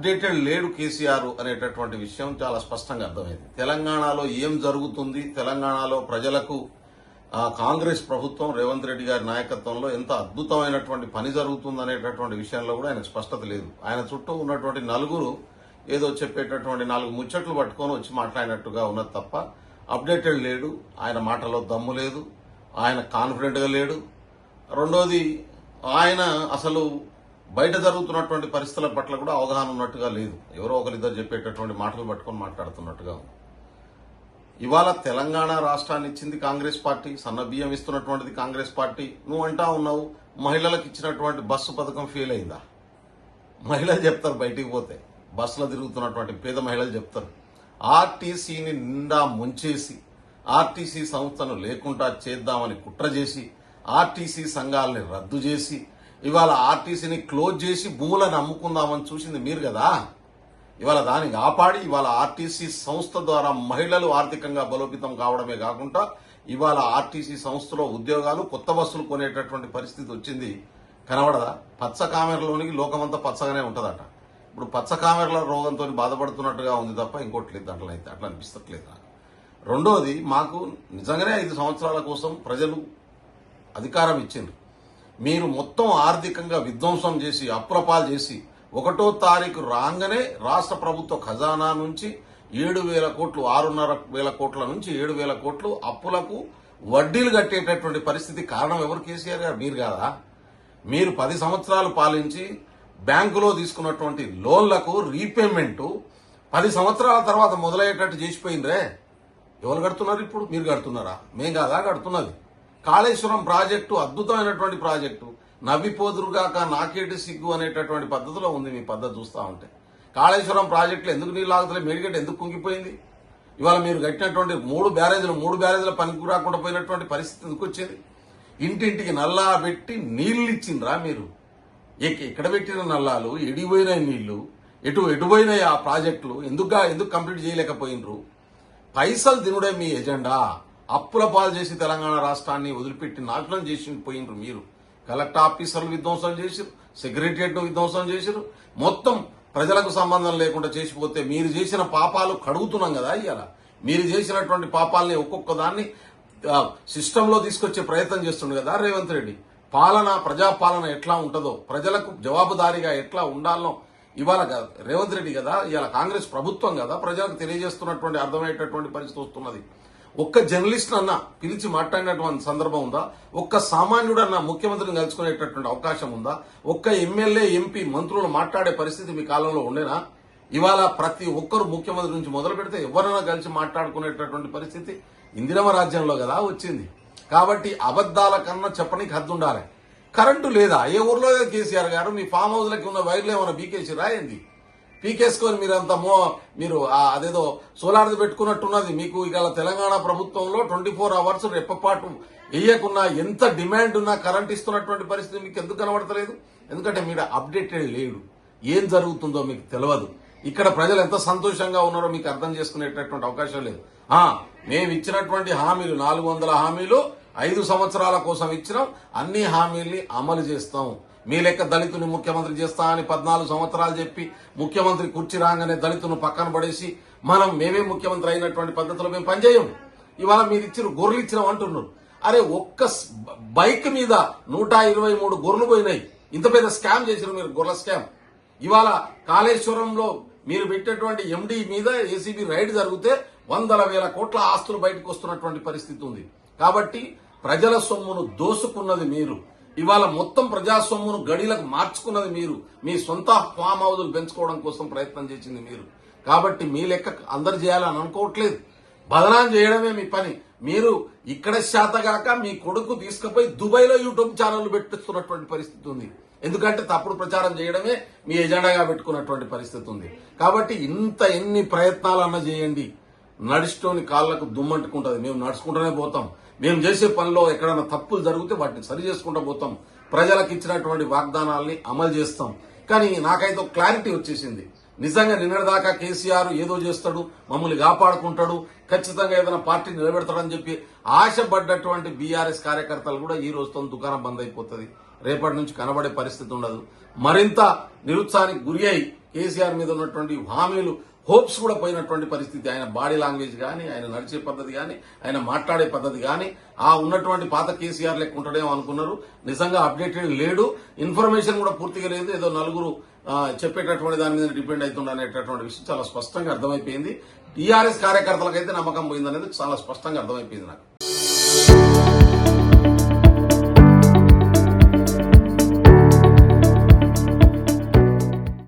Updated లేడు కేసీఆర్ అనేటటువంటి విషయం చాలా స్పష్టంగా అర్థమైంది. తెలంగాణలో ఏం జరుగుతుంది, తెలంగాణలో ప్రజలకు కాంగ్రెస్ ప్రభుత్వం రేవంత్ రెడ్డి గారి నాయకత్వంలో ఎంత అద్భుతమైనటువంటి పని జరుగుతుంది అనేటటువంటి విషయంలో కూడా ఆయనకు స్పష్టత లేదు. ఆయన చుట్టూ ఉన్నటువంటి నలుగురు ఏదో చెప్పేటటువంటి 4 ముచ్చట్లు పట్టుకొని వచ్చి మాట్లాడినట్టుగా ఉన్నది తప్ప అప్డేటెడ్ లేడు. ఆయన మాటలో దమ్ము లేదు, ఆయన కాన్ఫిడెంట్ గా లేడు. రెండోది, ఆయన అసలు బయట జరుగుతున్నటువంటి పరిస్థితుల పట్ల కూడా అవగాహన ఉన్నట్టుగా లేదు. ఎవరో ఒకరిద్దరు చెప్పేటటువంటి మాటలు పట్టుకొని మాట్లాడుతున్నట్టుగా ఉంది. ఇవాళ తెలంగాణ రాష్ట్రాన్ని ఇచ్చింది కాంగ్రెస్ పార్టీ, సన్న బియ్యం ఇస్తున్నటువంటిది కాంగ్రెస్ పార్టీ. నువ్వు అంటా ఉన్నావు మహిళలకు ఇచ్చినటువంటి బస్సు పథకం ఫెయిల్ అయిందా? మహిళలు చెప్తారు, బయటికి పోతే బస్సులో తిరుగుతున్నటువంటి పేద మహిళలు చెప్తారు. ఆర్టీసీని నిండా ముంచేసి ఆర్టీసీ సంస్థను లేకుండా చేద్దామని కుట్ర చేసి ఆర్టీసీ సంఘాలని రద్దు చేసి ఇవాళ ఆర్టీసీని క్లోజ్ చేసి భూములను అమ్ముకుందామని చూసింది మీరు కదా. ఇవాళ దాన్ని కాపాడి ఇవాళ ఆర్టీసీ సంస్థ ద్వారా మహిళలు ఆర్థికంగా బలోపేతం కావడమే కాకుండా ఇవాళ ఆర్టీసీ సంస్థలో ఉద్యోగాలు, కొత్త బస్సులు కొనేటటువంటి పరిస్థితి వచ్చింది. కనబడదా? పచ్చ కామెరలోనికి లోకమంతా పచ్చగానే ఉంటదట. ఇప్పుడు పచ్చ కామెరల రోగంతో బాధపడుతున్నట్టుగా ఉంది తప్ప ఇంకోటి లేదు. దాంట్లో అయితే అట్లా అనిపిస్తట్లేదు నాకు. రెండోది, మాకు నిజంగానే 5 సంవత్సరాల కోసం ప్రజలు అధికారం ఇచ్చింది. మీరు మొత్తం ఆర్థికంగా విధ్వంసం చేసి అప్రపాలు చేసి 1వ తారీఖు రాగానే రాష్ట్ర ప్రభుత్వ ఖజానా నుంచి 7,000 కోట్లు, 6,500 కోట్ల నుంచి 7,000 కోట్లు అప్పులకు వడ్డీలు కట్టేటటువంటి పరిస్థితి కారణం ఎవరు? కేసీఆర్ గారు. మీరు కాదా? మీరు 10 సంవత్సరాలు పాలించి బ్యాంకులో తీసుకున్నటువంటి లోన్లకు రీపేమెంట్ 10 సంవత్సరాల తర్వాత మొదలయ్యేటట్టు చేసిపోయిందే. ఎవరు కడుతున్నారు ఇప్పుడు? మీరు కడుతున్నారా? మేం కాదా కడుతున్నది? కాళేశ్వరం ప్రాజెక్టు అద్భుతమైనటువంటి ప్రాజెక్టు. నవ్విపోదురుగాక నాకేటి సిగ్గు అనేటటువంటి పద్ధతిలో ఉంది మీ పద్ధతి చూస్తా ఉంటే. కాళేశ్వరం ప్రాజెక్టులో ఎందుకు నీళ్ళు ఆగుతలే? మేడిగడ్డ ఎందుకు కుంగిపోయింది? ఇవాళ మీరు కట్టినటువంటి 3 బ్యారేజీల పనికి రాకుండా పోయినటువంటి పరిస్థితి ఎందుకు వచ్చింది? ఇంటింటికి నల్లా పెట్టి నీళ్లు ఇచ్చిండ్రా మీరు? ఎక్కడ పెట్టిన నల్లాలు, ఎడిపోయిన నీళ్లు, ఎటుపోయినాయి ఆ ప్రాజెక్టులు? ఎందుకు కంప్లీట్ చేయలేకపోయినరు? పైసలు తినుడే మీ ఎజెండా. అప్పుల పాలు చేసి తెలంగాణ రాష్ట్రాన్ని వదిలిపెట్టి నాశనం చేసి పోయినరు మీరు. కలెక్టర్ ఆఫీసర్లు విధ్వంసం చేసిరు, సెక్రటరియట్ ను విధ్వంసం చేసిరు. మొత్తం ప్రజలకు సంబంధం లేకుండా చేసిపోతే మీరు చేసిన పాపాలు కడుగుతున్నాం కదా. ఇవాళ మీరు చేసినటువంటి పాపాలని ఒక్కొక్క దాన్ని సిస్టంలో తీసుకొచ్చే ప్రయత్నం చేస్తుండే కదా రేవంత్ రెడ్డి. ప్రజాపాలన ఎట్లా ఉంటుందో, ప్రజలకు జవాబుదారీగా ఎట్లా ఉండాలనో ఇవాళ రేవంత్ రెడ్డి కదా, ఇవాళ కాంగ్రెస్ ప్రభుత్వం కదా ప్రజలకు తెలియజేస్తున్నటువంటి అర్థమయ్యేటటువంటి పరిస్థితి వస్తున్నది. ఒక్క జర్నలిస్ట్ అన్న పిలిచి మాట్లాడినటువంటి సందర్భం ఉందా? ఒక్క సామాన్యుడన్న ముఖ్యమంత్రిని కలుసుకునేటటువంటి అవకాశం ఉందా? ఒక్క ఎమ్మెల్యే, ఎంపీ, మంత్రులు మాట్లాడే పరిస్థితి మీ కాలంలో ఉండేనా? ఇవాళ ప్రతి ఒక్కరు ముఖ్యమంత్రి నుంచి మొదలు పెడితే ఎవరైనా కలిసి మాట్లాడుకునేటటువంటి పరిస్థితి ఇందిరమ రాజ్యంలో కదా వచ్చింది. కాబట్టి అబద్దాల కన్నా చెప్పనీకి హద్దు ఉండాలి. కరెంటు లేదా? ఏ ఊర్లో లేదు కేసీఆర్ గారు. మీ ఫామ్ హౌస్ లకి ఉన్న వైర్లు ఏమైనా బీకేసి రాయింది? పీకేసుకొని మీరు అదేదో సోలార్ది పెట్టుకున్నట్టున్నది. మీకు ఇక తెలంగాణ ప్రభుత్వంలో 24 అవర్స్ రెప్పపాటు వేయకున్నా ఎంత డిమాండ్ ఉన్నా కరెంట్ ఇస్తున్నటువంటి పరిస్థితి మీకు ఎందుకు కనబడతలేదు? ఎందుకంటే మీరు అప్డేటెడ్ లేడు. ఏం జరుగుతుందో మీకు తెలియదు. ఇక్కడ ప్రజలు ఎంత సంతోషంగా ఉన్నారో మీకు అర్థం చేసుకునేటటువంటి అవకాశం లేదు. మేము ఇచ్చినటువంటి హామీలు 400 హామీలు 5 సంవత్సరాల కోసం ఇచ్చినాం. అన్ని హామీల్ని అమలు చేస్తాం. మీ లెక్క దళితుని ముఖ్యమంత్రి చేస్తా అని 14 సంవత్సరాలు చెప్పి ముఖ్యమంత్రి కుర్చీ రాగానే దళితును పక్కన పడేసి మేమే ముఖ్యమంత్రి అయినటువంటి పద్ధతిలో మేము పనిచేయం. ఇవాళ మీరు ఇచ్చిన గొర్రెలు ఇచ్చినాం అంటున్నారు. అరే, ఒక్క బైక్ మీద 123 గొర్రెలు పోయినాయి. ఇంత పెద్ద స్కామ్ చేసినారు మీరు, గొర్రెల స్కామ్. ఇవాళ కాళేశ్వరంలో మీరు పెట్టేటువంటి ఎండీ మీద ఏసీబీ రైడ్ జరిగితే 100,000 కోట్ల ఆస్తులు బయటకు వస్తున్నటువంటి పరిస్థితి ఉంది. కాబట్టి ప్రజల సొమ్మును దోసుకున్నది మీరు. ఇవాళ మొత్తం ప్రజా సొమ్మును గడిలకు మార్చుకున్నది మీరు. మీ సొంత ఫామ్ హౌజులు పెంచుకోవడం కోసం ప్రయత్నం చేసింది మీరు. కాబట్టి మీ లెక్క అందరు చేయాలని అనుకోవట్లేదు. బదనాం చేయడమే మీ పని. మీరు ఇక్కడ శాతగాక మీ కొడుకు తీసుకుపోయి దుబాయ్లో యూట్యూబ్ ఛానళ్లు పెట్టిస్తున్నటువంటి పరిస్థితి ఉంది. ఎందుకంటే తప్పుడు ప్రచారం చేయడమే మీ ఎజెండాగా పెట్టుకున్నటువంటి పరిస్థితి ఉంది. కాబట్టి ఎన్ని ప్రయత్నాలన్నా చేయండి, నడిచిటోని కాళ్లకు దుమ్మంటుకుంటది. మేము నడుచుకుంటూనే పోతాం. మేము చేసే పనిలో ఎక్కడైనా తప్పులు జరిగితే వాటిని సరి చేసుకుంటూ పోతాం. ప్రజలకు ఇచ్చినటువంటి వాగ్దానాల్ని అమలు చేస్తాం. కానీ నాకైతే క్లారిటీ వచ్చేసింది. నిజంగా నిన్నటిదాకా కేసీఆర్ ఏదో చేస్తాడు, మమ్మల్ని కాపాడుకుంటాడు, ఖచ్చితంగా ఏదైనా పార్టీ నిలబెడతాడని చెప్పి ఆశపడ్డటువంటి బీఆర్ఎస్ కార్యకర్తలు కూడా ఈ రోజుతో దుకాణం బంద్ అయిపోతుంది. రేపటి నుంచి కనబడే పరిస్థితి ఉండదు. మరింత నిరుత్సాహానికి గురి అయి కేసీఆర్ మీద ఉన్నటువంటి హామీలు హోప్స్ కూడా పోయినటువంటి పరిస్థితి. ఆయన బాడీ లాంగ్వేజ్ కానీ, ఆయన నడిచే పద్ధతి కానీ, ఆయన మాట్లాడే పద్ధతి కానీ ఆ ఉన్నటువంటి పాత కేసీఆర్ లెక్క ఉంటాడేమో అనుకున్నారు. నిజంగా అప్డేటెడ్ లేడు. ఇన్ఫర్మేషన్ కూడా పూర్తిగా లేదు. ఏదో నలుగురు చెప్పేటటువంటి దాని మీద డిపెండ్ అవుతుండ అనేటటువంటి విషయం చాలా స్పష్టంగా అర్థమైపోయింది. టీఆర్ఎస్ కార్యకర్తలకైతే నమ్మకం పోయిందనేది చాలా స్పష్టంగా అర్థమైపోయింది నాకు.